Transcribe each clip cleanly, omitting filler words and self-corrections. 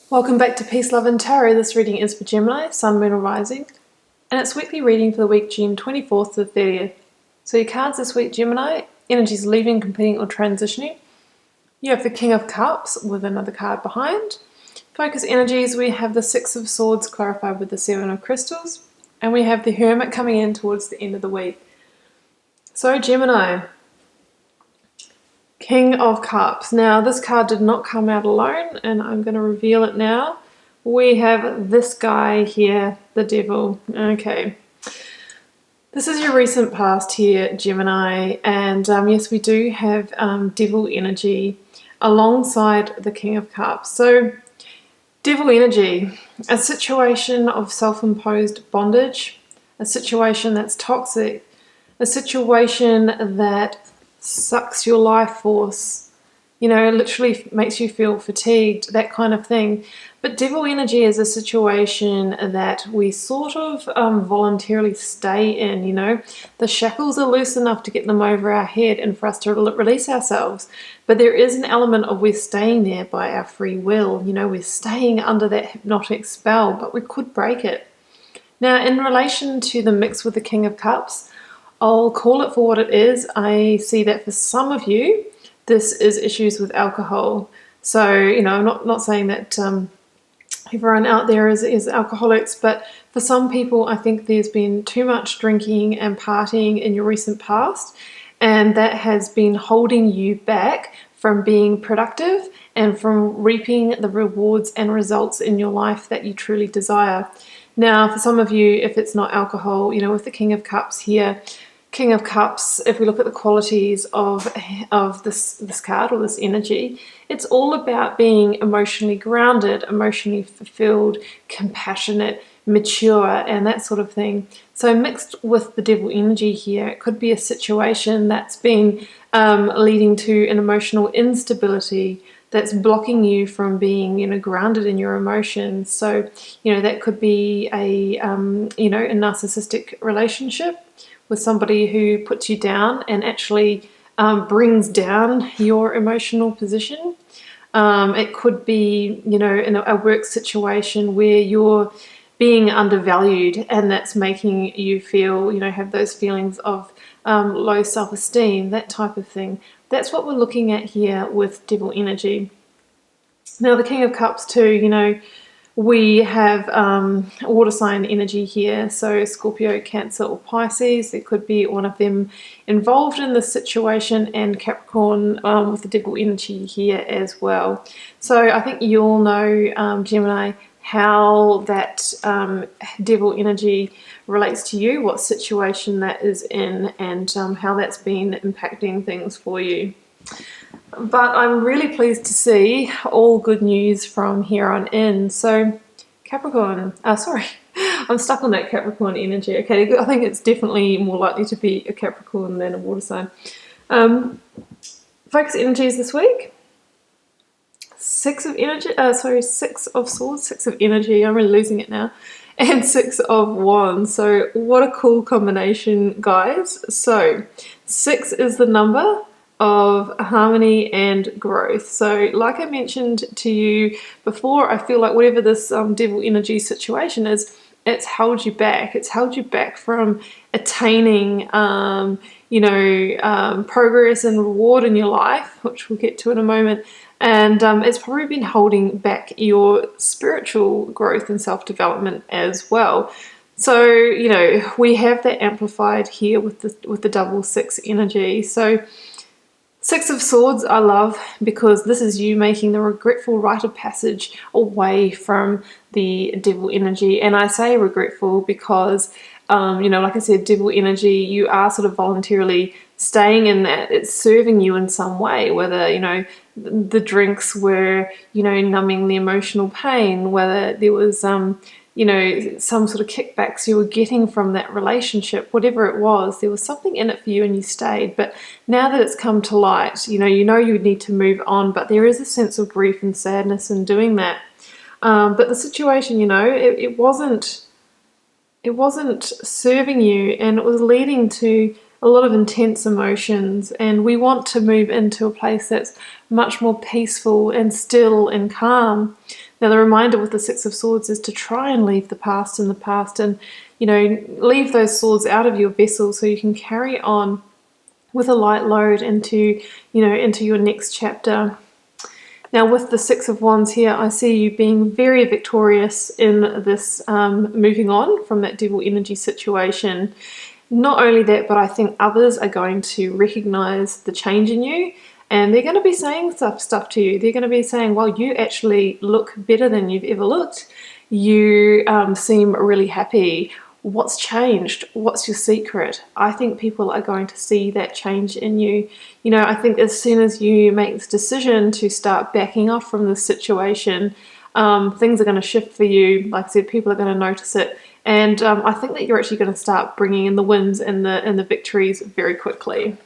Welcome back to Peace, Love and Tarot. This reading is for Gemini, Sun, Moon or Rising, and it's weekly reading for the week June 24th to the 30th. So your cards this week, Gemini, energies leaving, completing or transitioning. You have the King of Cups with another card behind. Focus energies, we have the Six of Swords clarified with the Seven of Crystals, and we have the Hermit coming in towards the end of the week. So Gemini, King of Cups. Now this card did not come out alone, and I'm going to reveal it now. We have this guy here, the Devil. Okay. This is your recent past here, Gemini, and yes, we do have Devil energy alongside the King of Cups. So Devil energy, a situation of self-imposed bondage, a situation that's toxic, a situation that sucks your life force, you know, literally makes you feel fatigued, that kind of thing. But devil energy is a situation that we sort of voluntarily stay in, you know. The shackles are loose enough to get them over our head and for us to release ourselves. But there is an element of we're staying there by our free will, you know, we're staying under that hypnotic spell, but we could break it. Now, in relation to the mix with the King of Cups, I'll call it for what it is. I see that for some of you, this is issues with alcohol. So, you know, I'm not saying that everyone out there is alcoholics, but for some people, I think there's been too much drinking and partying in your recent past, and that has been holding you back from being productive and from reaping the rewards and results in your life that you truly desire. Now, for some of you, if it's not alcohol, you know, with the King of Cups here, King of Cups, if we look at the qualities of this card or this energy, it's all about being emotionally grounded, emotionally fulfilled, compassionate, mature, and that sort of thing. So mixed with the devil energy here, it could be a situation that's been leading to an emotional instability that's blocking you from being, you know, grounded in your emotions. So, you know, that could be a, you know, a narcissistic relationship with somebody who puts you down and actually brings down your emotional position. It could be, you know, in a work situation where you're being undervalued and that's making you feel, you know, have those feelings of low self-esteem, that type of thing. That's what we're looking at here with devil energy. Now the King of Cups too, you know, we have water sign energy here, so Scorpio, Cancer or Pisces. There could be one of them involved in this situation, and Capricorn with the devil energy here as well. So I think you all know, Gemini, how that devil energy relates to you, what situation that is in, and how that's been impacting things for you. But I'm really pleased to see all good news from here on in. So Capricorn, sorry, I'm stuck on that Capricorn energy. Okay, I think it's definitely more likely to be a Capricorn than a water sign. Focus energies this week. Six of Swords, Six of Energy. I'm really losing it now. And Six of Wands. So what a cool combination, guys. So 6 is the number of harmony and growth. So like I mentioned to you before, I feel like whatever this devil energy situation is, it's held you back. It's held you back from attaining you know, progress and reward in your life, which we'll get to in a moment. And it's probably been holding back your spiritual growth and self-development as well. So, you know, we have that amplified here with the double 6 energy. So Six of Swords I love because this is you making the regretful rite of passage away from the devil energy. And I say regretful because, you know, like I said, devil energy, you are sort of voluntarily staying in that. It's serving you in some way, whether, you know, the drinks were, you know, numbing the emotional pain, whether there was, you know, some sort of kickbacks you were getting from that relationship, whatever it was, there was something in it for you and you stayed. But now that it's come to light, you know you need to move on, but there is a sense of grief and sadness in doing that. But the situation, you know, it wasn't serving you, and it was leading to a lot of intense emotions, and we want to move into a place that's much more peaceful and still and calm. Now the reminder with the Six of Swords is to try and leave the past in the past, and leave those swords out of your vessel so you can carry on with a light load into your next chapter. Now with the Six of Wands here, I see you being very victorious in this moving on from that devil energy situation. Not only that, but I think others are going to recognize the change in you, and they're going to be saying stuff to you. They're going to be saying, well, you actually look better than you've ever looked. You seem really happy. What's changed? What's your secret? I think people are going to see that change in you. I think as soon as you make this decision to start backing off from this situation, things are going to shift for you. Like I said, people are going to notice it. And I think that you're actually going to start bringing in the wins and the victories very quickly.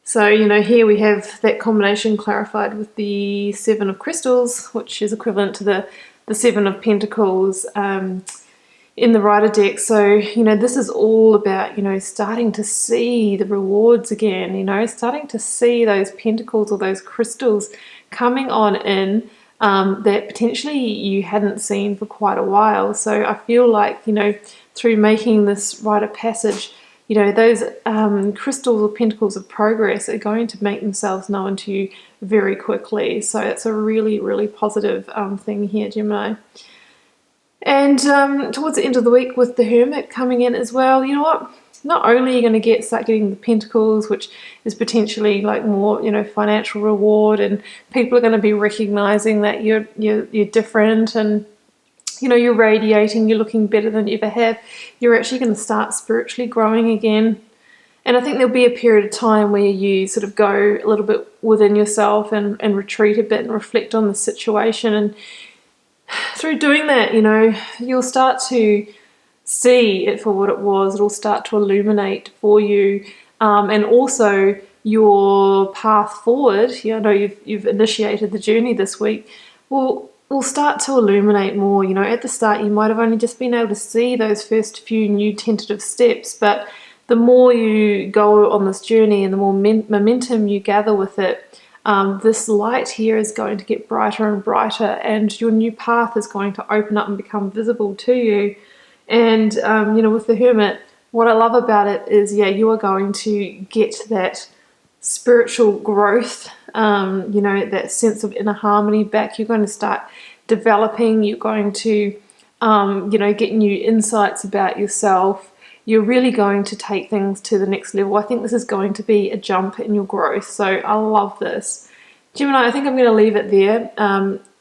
So, here we have that combination clarified with the Seven of Crystals, which is equivalent to the Seven of Pentacles in the Rider deck. So, this is all about, starting to see the rewards again, starting to see those pentacles or those crystals coming on in that potentially you hadn't seen for quite a while. So I feel like, through making this Rider passage, those crystals or pentacles of progress are going to make themselves known to you very quickly. So it's a really, really positive thing here, Gemini. And towards the end of the week with the Hermit coming in as well, you know what? Not only are you going to start getting the Pentacles, which is potentially like more, financial reward, and people are going to be recognizing that you're different, and you're radiating, you're looking better than you ever have. You're actually going to start spiritually growing again. And I think there'll be a period of time where you sort of go a little bit within yourself and retreat a bit and reflect on the situation. And through doing that, you'll start to see it for what it was. It'll start to illuminate for you. And also your path forward, I know you've initiated the journey this week, will start to illuminate more. At the start you might have only just been able to see those first few new tentative steps, but the more you go on this journey and the more momentum you gather with it, this light here is going to get brighter and brighter, and your new path is going to open up and become visible to you. And with the Hermit, what I love about it is, you are going to get that spiritual growth, that sense of inner harmony back. You're going to start developing. You're going to, get new insights about yourself. You're really going to take things to the next level. I think this is going to be a jump in your growth. So I love this. Gemini, I think I'm going to leave it there.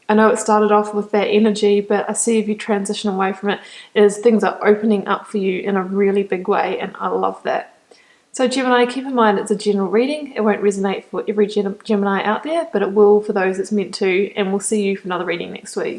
I know it started off with that energy, but I see if you transition away from it, is things are opening up for you in a really big way, and I love that. So Gemini, keep in mind it's a general reading. It won't resonate for every Gemini out there, but it will for those it's meant to, and we'll see you for another reading next week.